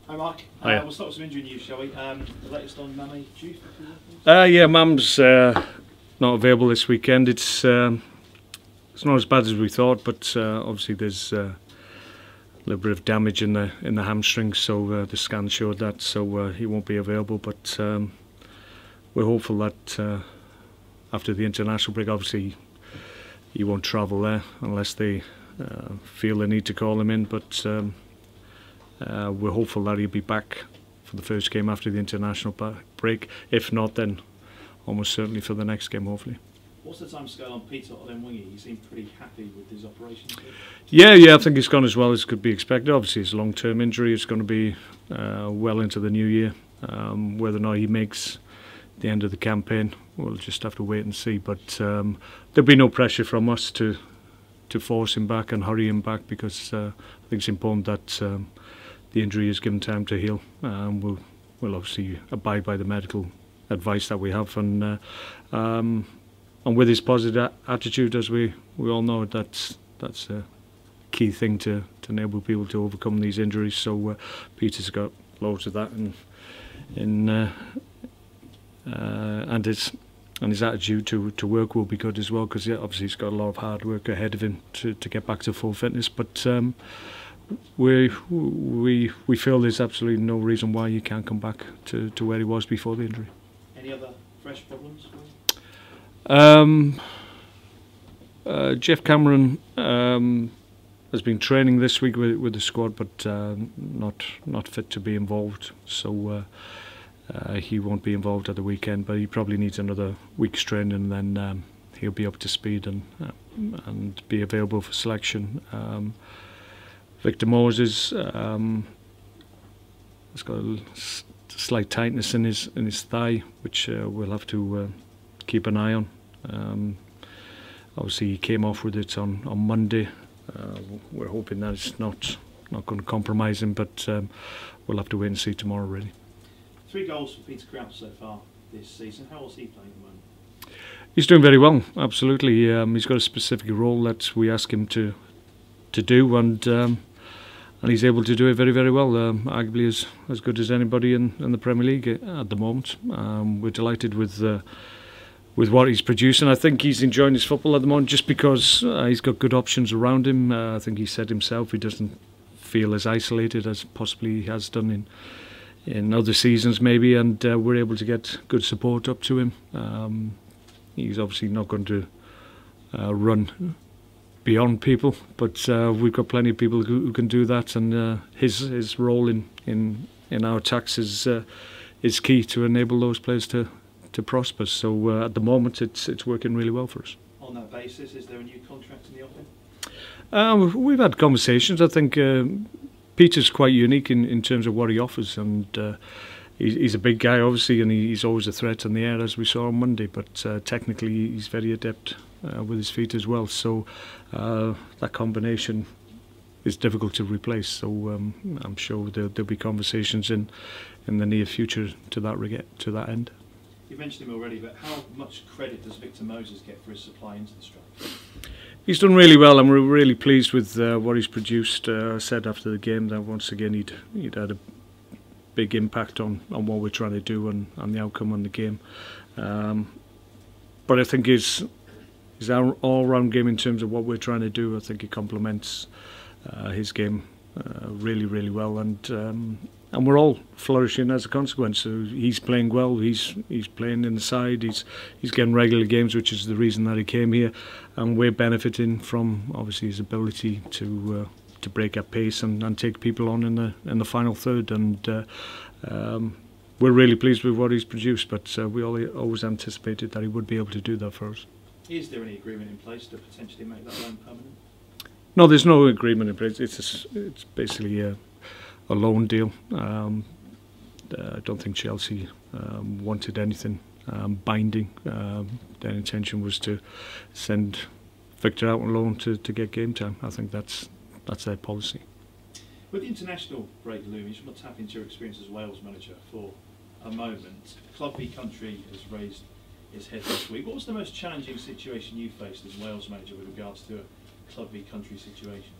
Hi Mark, Hiya. we'll start with some injury news, shall we? The latest on Mame Hughes? Yeah, Mum's not available this weekend. It's not as bad as we thought, but obviously there's a little bit of damage in the hamstring, so the scan showed that, so he won't be available. But we're hopeful that after the international break, obviously he won't travel there unless they feel the need to call him in. But we're hopeful that he'll be back for the first game after the international break. If not, then almost certainly for the next game, hopefully. What's the time scale on Peter Olenwingie? He seemed pretty happy with his operation. Yeah, I think it's gone as well as could be expected. Obviously, it's a long-term injury. It's going to be well into the new year. Whether or not he makes the end of the campaign, we'll just have to wait and see. But there'll be no pressure from us to force him back and hurry him back, because I think it's important that the injury is given time to heal. We'll obviously abide by the medical advice that we have, and with his positive attitude, as we all know, that's a key thing to enable people to overcome these injuries. So Peter's got loads of that, and his attitude to work will be good as well, because obviously he's got a lot of hard work ahead of him to get back to full fitness. But we feel there's absolutely no reason why he can't come back to where he was before the injury. Any other fresh problems? Jeff Cameron has been training this week with the squad, but not fit to be involved. So he won't be involved at the weekend. But he probably needs another week's training, and then he'll be up to speed and be available for selection. Victor Moses has got a slight tightness in his thigh, which we'll have to keep an eye on. Obviously he came off with it on Monday. We're hoping that it's not going to compromise him, but we'll have to wait and see tomorrow, really. 3 goals for Peter Crouch so far this season. How was he playing at the moment? He's doing very well, absolutely. He's got a specific role that we ask him to do, and he's able to do it very, very well. Arguably as good as anybody in the Premier League at the moment. We're delighted with what he's producing. I think he's enjoying his football at the moment just because he's got good options around him. I think he said himself he doesn't feel as isolated as possibly he has done in other seasons maybe, and we're able to get good support up to him. He's obviously not going to run beyond people, but we've got plenty of people who can do that, and his role in our attacks is key to enable those players to prosper. So at the moment it's working really well for us. On that basis, is there a new contract in the offing? We've had conversations. I think Peter's quite unique in terms of what he offers, and he's a big guy obviously, and he's always a threat in the air, as we saw on Monday, but technically he's very adept with his feet as well. So that combination is difficult to replace. So I'm sure there'll be conversations in the near future to that end. You mentioned him already, but how much credit does Victor Moses get for his supply into the strike? He's done really well, and we're really pleased with what he's produced. I said after the game that once again he'd had a big impact on what we're trying to do and the outcome on the game. But I think his all-round game in terms of what we're trying to do, I think it complements his game really, really well, and we're all flourishing as a consequence. So he's playing well. He's playing in the side. He's getting regular games, which is the reason that he came here, and we're benefiting from obviously his ability to break at pace and take people on in the final third. And we're really pleased with what he's produced. But we always anticipated that he would be able to do that for us. Is there any agreement in place to potentially make that loan permanent? No, there's no agreement in place. It's basically a loan deal. I don't think Chelsea wanted anything binding. Their intention was to send Victor out on loan to get game time. I think that's their policy. With the international break looming, you should not tap into your experience as Wales manager for a moment. Club v Country has raised its head this week. What was the most challenging situation you faced as Wales manager with regards to a Club v Country situation?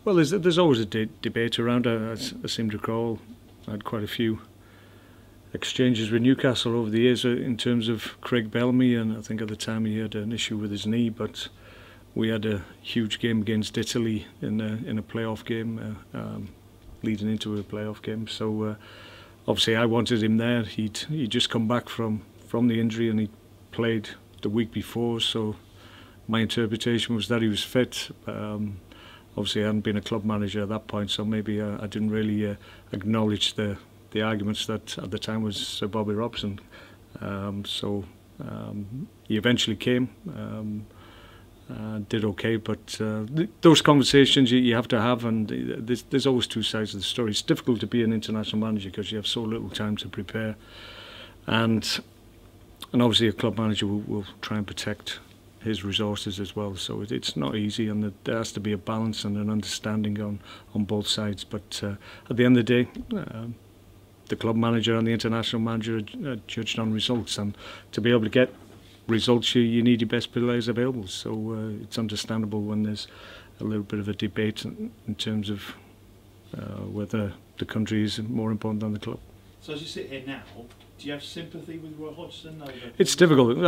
Well, there's always a debate around it. I seem to recall I had quite a few exchanges with Newcastle over the years in terms of Craig Bellamy, and I think at the time he had an issue with his knee, but we had a huge game against Italy in a playoff game, leading into a playoff game. So obviously I wanted him there. He'd just come back from the injury and he played the week before, so my interpretation was that he was fit. Obviously I hadn't been a club manager at that point, so maybe I didn't really acknowledge the arguments that at the time was Sir Bobby Robson. He eventually came, did okay, but those conversations you have to have, and there's always two sides of the story. It's difficult to be an international manager because you have so little time to prepare, and obviously a club manager will try and protect his resources as well, so it's not easy, and there has to be a balance and an understanding on both sides. But at the end of the day, the club manager and the international manager are judged on results, and to be able to get results you need your best players available, so it's understandable when there's a little bit of a debate in terms of whether the country is more important than the club. So as you sit here now, do you have sympathy with Roy Hodgson? It's difficult,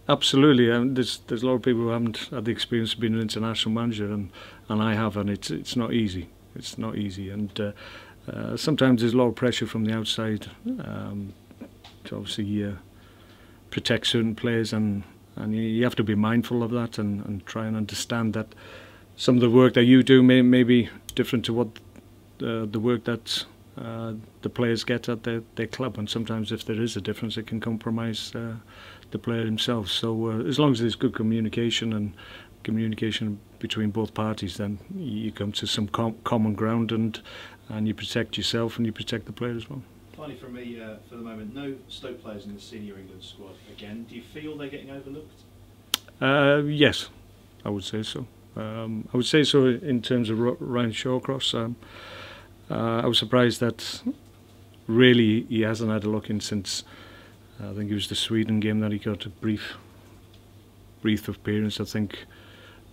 absolutely. There's a lot of people who haven't had the experience of being an international manager, and I have, and it's not easy. It's not easy, and sometimes there's a lot of pressure from the outside to obviously protect certain players, and you have to be mindful of that and try and understand that some of the work that you do may be different to what the work that the players get at their club, and sometimes if there is a difference it can compromise the player himself. So as long as there's good communication and communication between both parties, then you come to some common ground, and you protect yourself and you protect the player as well. Finally from me, for the moment, no Stoke players in the senior England squad again. Do you feel they're getting overlooked? Yes, I would say so. I would say so in terms of Ryan Shawcross. I was surprised that really he hasn't had a look in since I think it was the Sweden game that he got a brief appearance. I think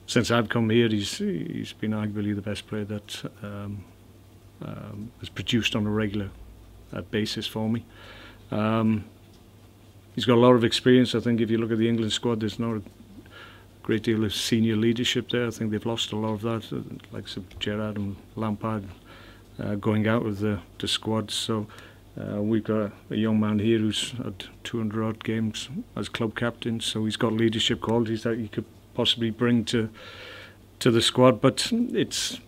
since I've come here he's been arguably the best player that has produced on a regular basis for me. He's got a lot of experience. I think if you look at the England squad, there's not a great deal of senior leadership there. I think they've lost a lot of that, like Gerrard and Lampard going out of the squad. So we've got a young man here who's had 200 odd games as club captain, so he's got leadership qualities that he could possibly bring to the squad. But it's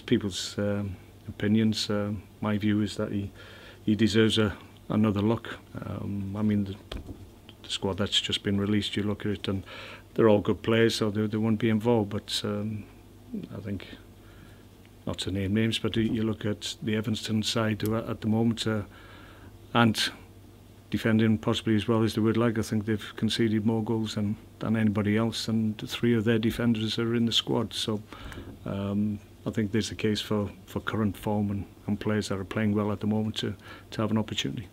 people's opinions. My view is that he deserves another look. I mean, the squad that's just been released, you look at it and they're all good players, so they won't be involved. But I think, not to name names, but you look at the Evanston side who at the moment and defending possibly as well as they would like. I think they've conceded more goals than anybody else, and 3 of their defenders are in the squad. So I think there's a case for current form and players that are playing well at the moment to have an opportunity.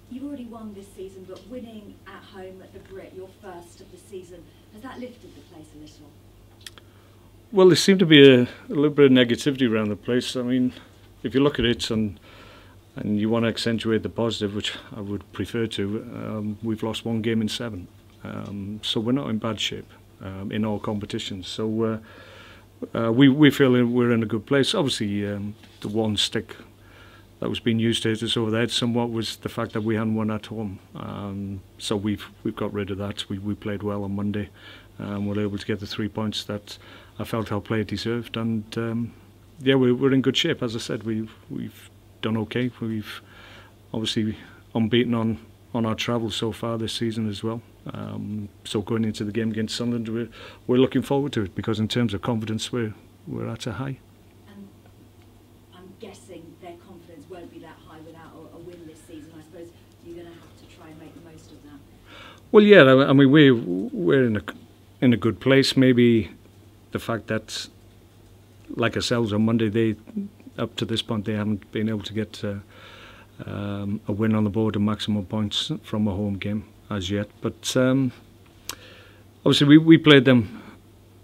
You've already won this season, but winning at home at the Brit, your first of the season, has that lifted the place a little? Well, there seemed to be a little bit of negativity around the place. I mean, if you look at it and you want to accentuate the positive, which I would prefer to, we've lost 1 game in 7. So we're not in bad shape in all competitions. So we feel we're in a good place. Obviously, the one stick that was being used to hit us over the head somewhat was the fact that we hadn't won at home. So we've got rid of that. We played well on Monday. We're able to get the 3 points that I felt our player deserved, and yeah, we're in good shape. As I said, we've done okay. We've obviously unbeaten on our travels so far this season as well. So going into the game against Sunderland, we're looking forward to it, because in terms of confidence, we're at a high. And I'm guessing their confidence won't be that high without a win this season. I suppose you're going to have to try and make the most of that. Well, yeah, I mean we're in a good place. Maybe the fact that, like ourselves on Monday, they up to this point they haven't been able to get a win on the board and maximum points from a home game as yet. But obviously we played them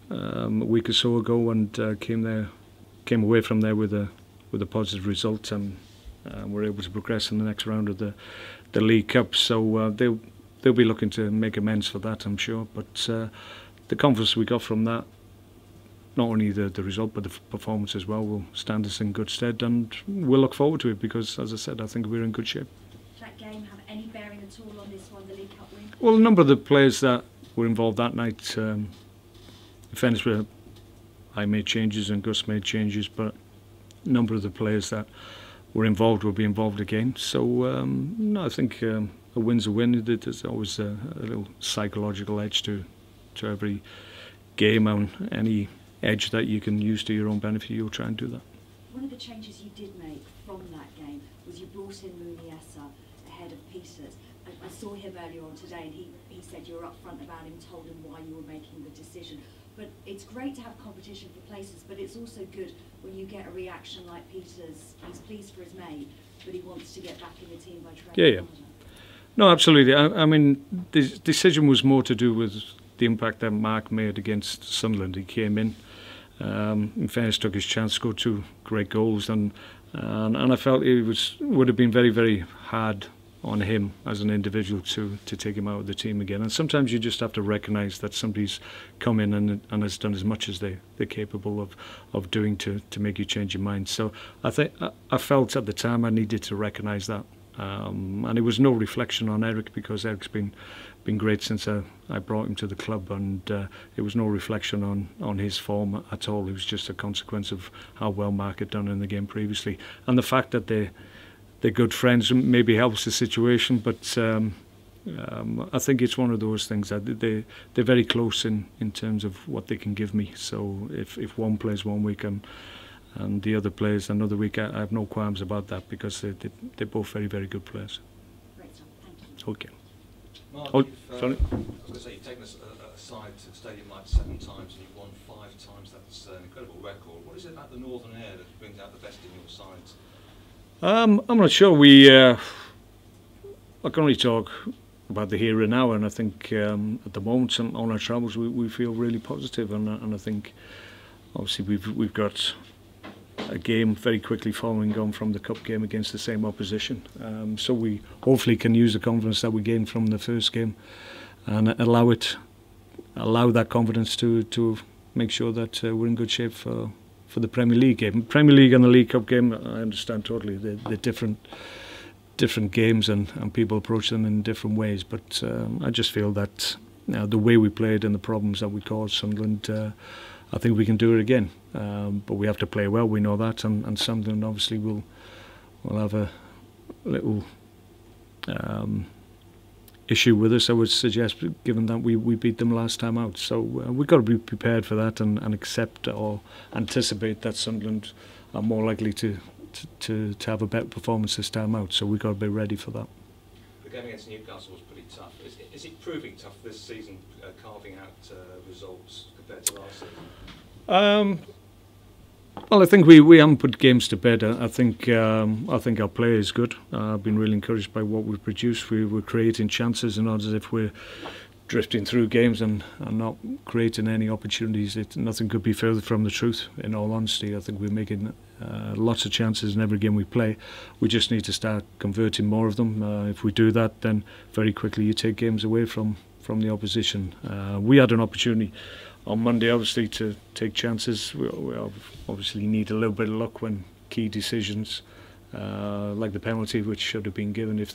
a week or so ago, and came away from there with a positive result, and were able to progress in the next round of the League Cup. So they'll be looking to make amends for that, I'm sure. But the confidence we got from that, not only the result but the performance as well, will stand us in good stead, and we'll look forward to it because, as I said, I think we're in good shape. Did that game have any bearing at all on this one, the League Cup win? Well, a number of the players that were involved that night, in fairness, I made changes and Gus made changes, but a number of the players that were involved will be involved again. So no, I think a win's a win. There's always a little psychological edge to every game, and any edge that you can use to your own benefit, you'll try and do that. One of the changes you did make from that game was you brought in Muniesa ahead of Peters. I saw him earlier on today, and he said you were upfront about him, told him why you were making the decision. But it's great to have competition for places, but it's also good when you get a reaction like Peters. He's pleased for his mate, but he wants to get back in the team by training. Yeah. No, absolutely. I mean, the decision was more to do with the impact that Mark made against Sunderland. He came in fairness, took his chance, scored 2 great goals, and I felt it would have been very, very hard on him as an individual to take him out of the team again. And sometimes you just have to recognise that somebody's come in and has done as much as they're capable of doing to make you change your mind. So I felt at the time I needed to recognise that. And it was no reflection on Eric, because Eric's been great since I brought him to the club, and it was no reflection on his form at all. It was just a consequence of how well Mark had done in the game previously, and the fact that they're good friends maybe helps the situation. But I think it's one of those things that they're very close in terms of what they can give me. So if one plays one week and the other plays another week, I have no qualms about that, because they're both very, very good players. Great stuff, thank you. Okay. Mark, sorry. I was going to say, you've taken us aside to the Stadium Light 7 times and you've won 5 times. That's an incredible record. What is it about the Northern air that brings out the best in your sides? I'm not sure. I can only talk about the here and now, and I think at the moment on our travels we feel really positive, and I think obviously we've got a game very quickly following on from the cup game against the same opposition, so we hopefully can use the confidence that we gained from the first game and allow that confidence to make sure that we're in good shape for the Premier League game. Premier League and the League Cup game, I understand totally, they're different games, and people approach them in different ways, but I just feel that the way we played and the problems that we caused Sunderland, I think we can do it again, but we have to play well, we know that, and Sunderland obviously will have a little issue with us, I would suggest, given that we beat them last time out. So we've got to be prepared for that, and accept or anticipate that Sunderland are more likely to have a better performance this time out. So we've got to be ready for that. The game against Newcastle was pretty tough. Is it proving tough this season, carving out results compared to last season? Well, I think we haven't put games to bed. I think our play is good. I've been really encouraged by what we've produced. We're creating chances, and not as if we're drifting through games and not creating any opportunities. Nothing could be further from the truth, in all honesty. I think we're making lots of chances in every game we play. We just need to start converting more of them. If we do that, then very quickly you take games away from the opposition. We had an opportunity on Monday, obviously, to take chances. We obviously need a little bit of luck when key decisions, like the penalty, which should have been given. If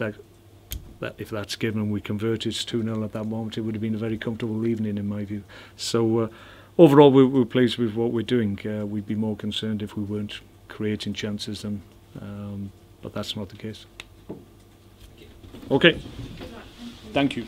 that's given and we converted 2-0 at that moment, it would have been a very comfortable evening in my view. So overall, we're pleased with what we're doing. We'd be more concerned if we weren't creating chances, but that's not the case. Okay. Thank you.